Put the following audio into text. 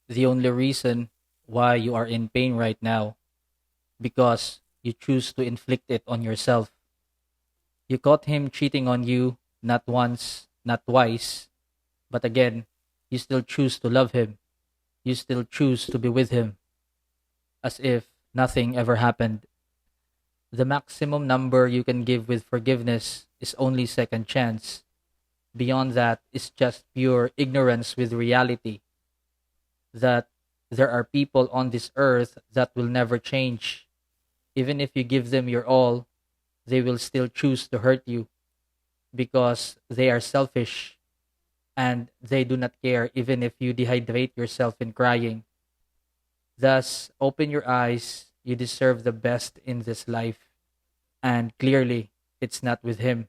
the only reason why you are in pain right now because you choose to inflict it on yourself. You caught him cheating on you not once, not twice, but again, you still choose to love him. You still choose to be with him as if nothing ever happened. The maximum number you can give with forgiveness is only second chance. Beyond that is just pure ignorance with reality that there are people on this earth that will never change. Even if you give them your all, they will still choose to hurt you because they are selfish and they do not care even if you dehydrate yourself in crying. Thus, open your eyes. You deserve the best in this life. And clearly, it's not with him.